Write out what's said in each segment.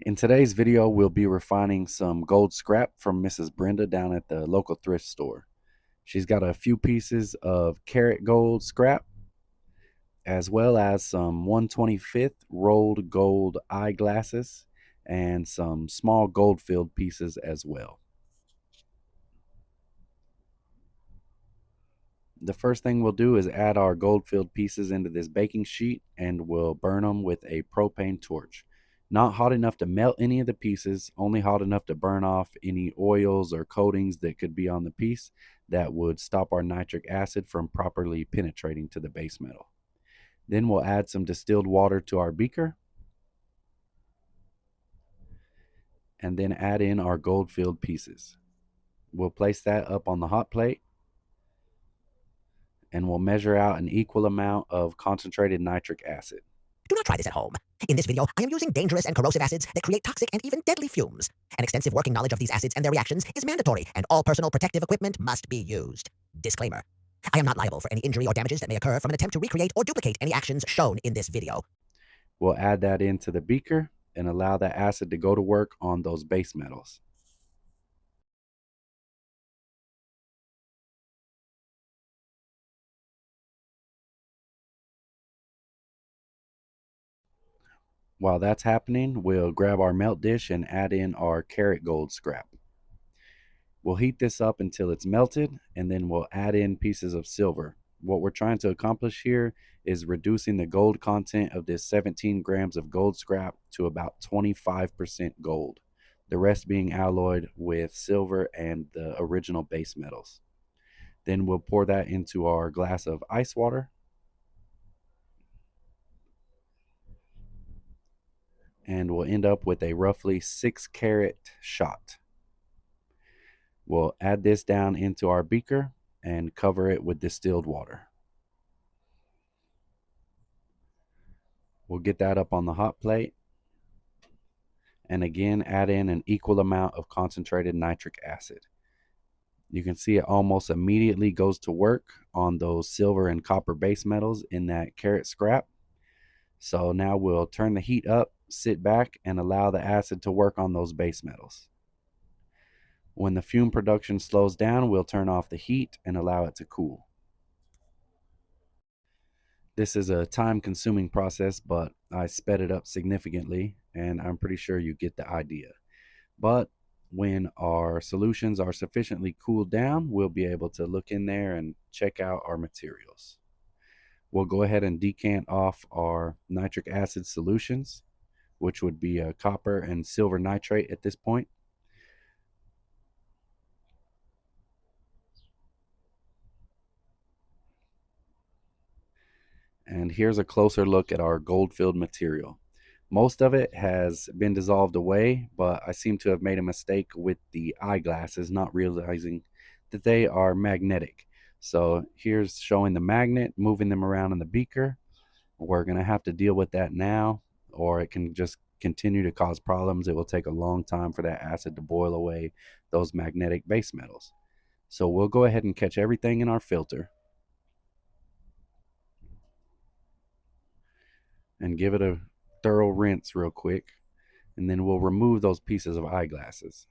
In today's video, we'll be refining some gold scrap from Mrs. Brenda down at the local thrift store. She's got a few pieces of karat gold scrap, as well as some 1/25th rolled gold eyeglasses and some small gold filled pieces as well. The first thing we'll do is add our gold filled pieces into this baking sheet and we'll burn them with a propane torch. Not hot enough to melt any of the pieces, only hot enough to burn off any oils or coatings that could be on the piece that would stop our nitric acid from properly penetrating to the base metal. Then we'll add some distilled water to our beaker and then add in our gold filled pieces. We'll place that up on the hot plate and we'll measure out an equal amount of concentrated nitric acid. Do not try this at home. In this video, I am using dangerous and corrosive acids that create toxic and even deadly fumes. An extensive working knowledge of these acids and their reactions is mandatory, and all personal protective equipment must be used. Disclaimer. I am not liable for any injury or damages that may occur from an attempt to recreate or duplicate any actions shown in this video. We'll add that into the beaker and allow that acid to go to work on those base metals. While that's happening, we'll grab our melt dish and add in our karat gold scrap. We'll heat this up until it's melted, and then we'll add in pieces of silver. What we're trying to accomplish here is reducing the gold content of this 17 grams of gold scrap to about 25% gold, the rest being alloyed with silver and the original base metals. Then we'll pour that into our glass of ice water. And we'll end up with a roughly 6-carat shot. We'll add this down into our beaker and cover it with distilled water. We'll get that up on the hot plate and again add in an equal amount of concentrated nitric acid. You can see it almost immediately goes to work on those silver and copper base metals in that karat scrap. So now we'll turn the heat up, sit back, and allow the acid to work on those base metals. When the fume production slows down, we'll turn off the heat and allow it to cool. This is a time-consuming process, but I sped it up significantly, and I'm pretty sure you get the idea. But when our solutions are sufficiently cooled down, we'll be able to look in there and check out our materials. We'll go ahead and decant off our nitric acid solutions, which would be a copper and silver nitrate at this point. And here's a closer look at our gold-filled material. Most of it has been dissolved away, but I seem to have made a mistake with the eyeglasses, not realizing that they are magnetic. So here's showing the magnet, moving them around in the beaker. We're going to have to deal with that now, or it can just continue to cause problems. It will take a long time for that acid to boil away those magnetic base metals. So we'll go ahead and catch everything in our filter and give it a thorough rinse real quick, and then we'll remove those pieces of eyeglasses.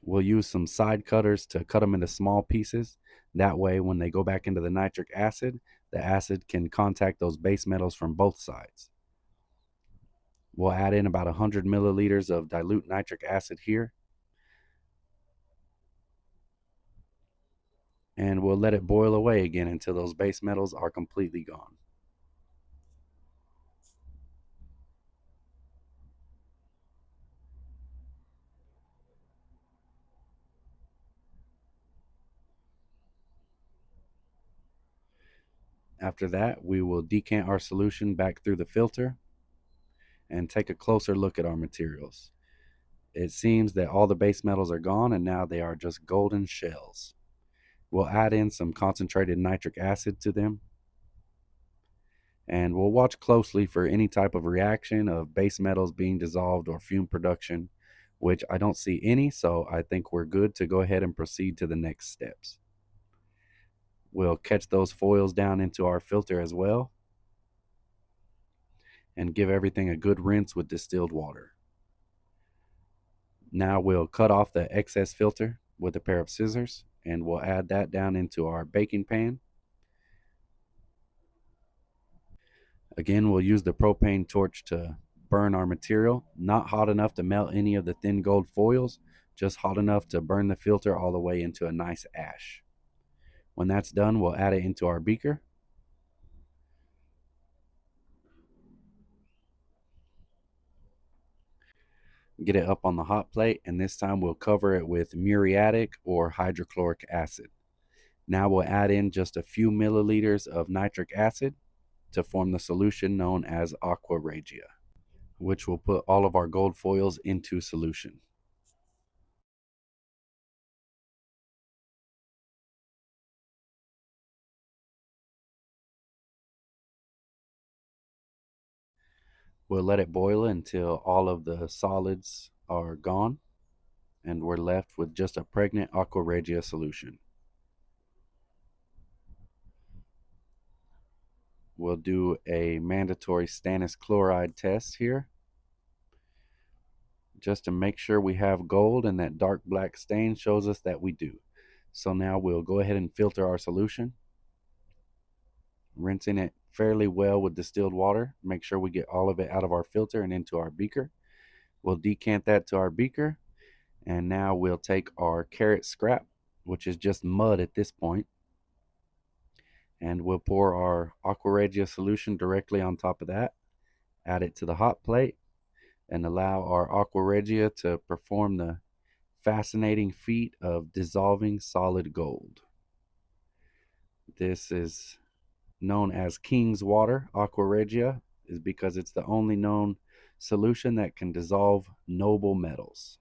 We'll use some side cutters to cut them into small pieces. That way, when they go back into the nitric acid, the acid can contact those base metals from both sides. We'll add in about 100 milliliters of dilute nitric acid here, and we'll let it boil away again until those base metals are completely gone. After that, we will decant our solution back through the filter and take a closer look at our materials. It seems that all the base metals are gone and now they are just golden shells. We'll add in some concentrated nitric acid to them, and we'll watch closely for any type of reaction of base metals being dissolved or fume production, which I don't see any, so I think we're good to go ahead and proceed to the next steps. We'll catch those foils down into our filter as well. and give everything a good rinse with distilled water. Now we'll cut off the excess filter with a pair of scissors, and we'll add that down into our baking pan. Again, we'll use the propane torch to burn our material, not hot enough to melt any of the thin gold foils, just hot enough to burn the filter all the way into a nice ash. When that's done, we'll add it into our beaker. Get it up on the hot plate, and this time we'll cover it with muriatic or hydrochloric acid. Now we'll add in just a few milliliters of nitric acid to form the solution known as aqua regia, which will put all of our gold foils into solution. We'll let it boil until all of the solids are gone and we're left with just a pregnant aqua regia solution. We'll do a mandatory stannous chloride test here just to make sure we have gold, and that dark black stain shows us that we do. So now we'll go ahead and filter our solution, rinsing it fairly well with distilled water. Make sure we get all of it out of our filter and into our beaker. We'll decant that to our beaker, and now we'll take our karat scrap, which is just mud at this point, and we'll pour our aqua regia solution directly on top of that, add it to the hot plate, and allow our aqua regia to perform the fascinating feat of dissolving solid gold. This is known as King's Water. Aqua regia is because it's the only known solution that can dissolve noble metals.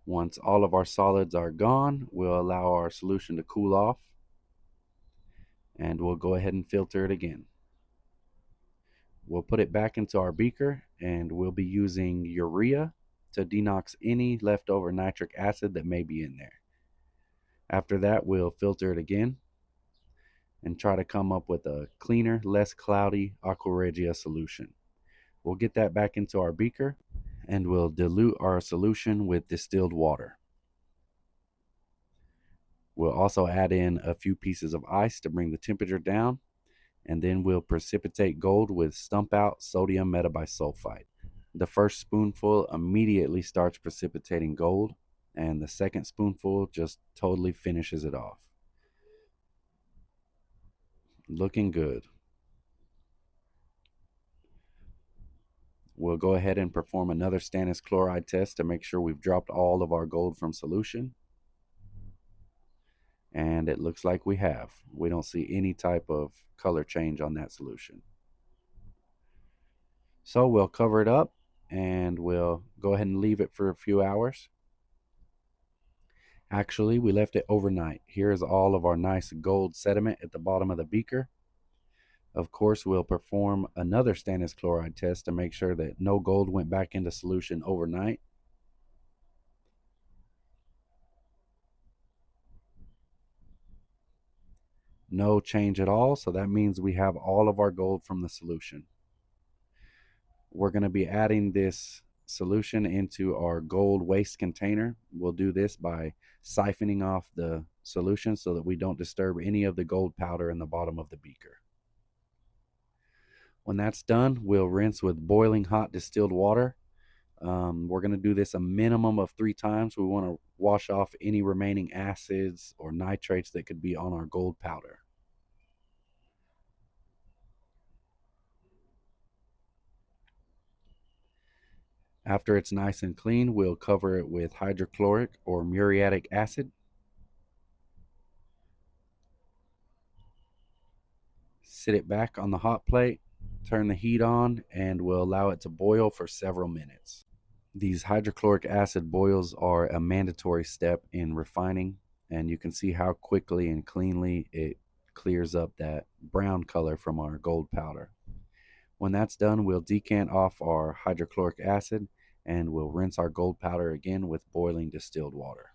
Once all of our solids are gone, we'll allow our solution to cool off, and we'll go ahead and filter it again. We'll put it back into our beaker, and we'll be using urea to denox any leftover nitric acid that may be in there. After that, we'll filter it again and try to come up with a cleaner, less cloudy aqua regia solution. We'll get that back into our beaker, and we'll dilute our solution with distilled water. We'll also add in a few pieces of ice to bring the temperature down, and then we'll precipitate gold with stump out sodium metabisulfite. The first spoonful immediately starts precipitating gold, and the second spoonful just totally finishes it off. Looking good. We'll go ahead and perform another stannous chloride test to make sure we've dropped all of our gold from solution. And it looks like we have. We don't see any type of color change on that solution. So we'll cover it up, and we'll go ahead and leave it for a few hours. Actually, we left it overnight. Here's all of our nice gold sediment at the bottom of the beaker. Of course, we'll perform another stannous chloride test to make sure that no gold went back into solution overnight. No change at all, so that means we have all of our gold from the solution. We're going to be adding this solution into our gold waste container. We'll do this by siphoning off the solution so that we don't disturb any of the gold powder in the bottom of the beaker. When that's done, we'll rinse with boiling hot distilled water. We're going to do this a minimum of 3 times. We want to wash off any remaining acids or nitrates that could be on our gold powder. After it's nice and clean, we'll cover it with hydrochloric or muriatic acid. Sit it back on the hot plate, turn the heat on, and we'll allow it to boil for several minutes. These hydrochloric acid boils are a mandatory step in refining, and you can see how quickly and cleanly it clears up that brown color from our gold powder. When that's done, we'll decant off our hydrochloric acid, and we'll rinse our gold powder again with boiling distilled water.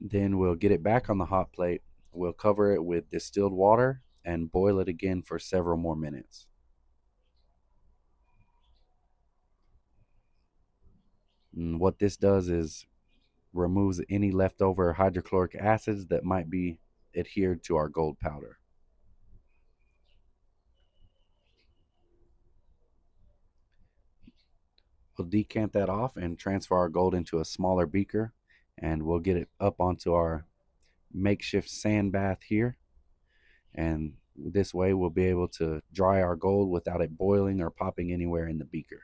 Then we'll get it back on the hot plate. We'll cover it with distilled water and boil it again for several more minutes. And what this does is removes any leftover hydrochloric acids that might be adhered to our gold powder. We'll decant that off and transfer our gold into a smaller beaker, and we'll get it up onto our makeshift sand bath here. And this way we'll be able to dry our gold without it boiling or popping anywhere in the beaker.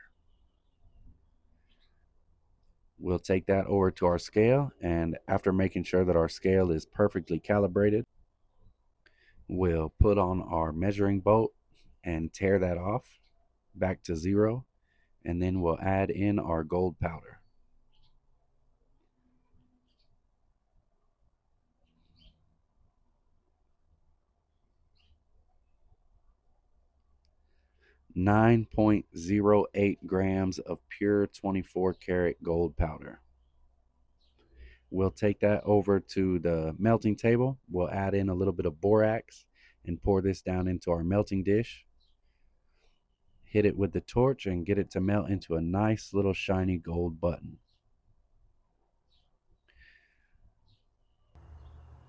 We'll take that over to our scale, and after making sure that our scale is perfectly calibrated, we'll put on our measuring bolt and tear that off back to 0, and then we'll add in our gold powder. (9.08 grams of pure 24 karat gold powder. We'll take that over to the melting table. We'll add in a little bit of borax and pour this down into our melting dish. Hit it with the torch and get it to melt into a nice little shiny gold button.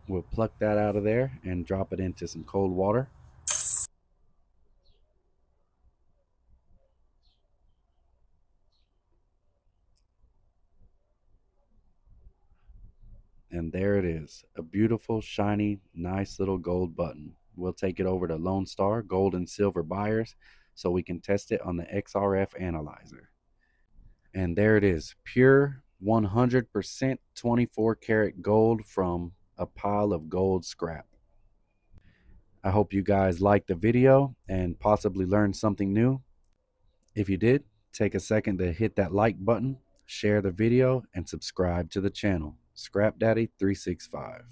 We'll pluck that out of there and drop it into some cold water. And there it is, a beautiful, shiny, nice little gold button. We'll take it over to Lone Star Gold and Silver buyers so we can test it on the XRF analyzer. And there it is, pure 100% 24 karat gold from a pile of gold scrap. I hope you guys liked the video and possibly learned something new. If you did, take a second to hit that like button, share the video, and subscribe to the channel. Scrap Daddy 365.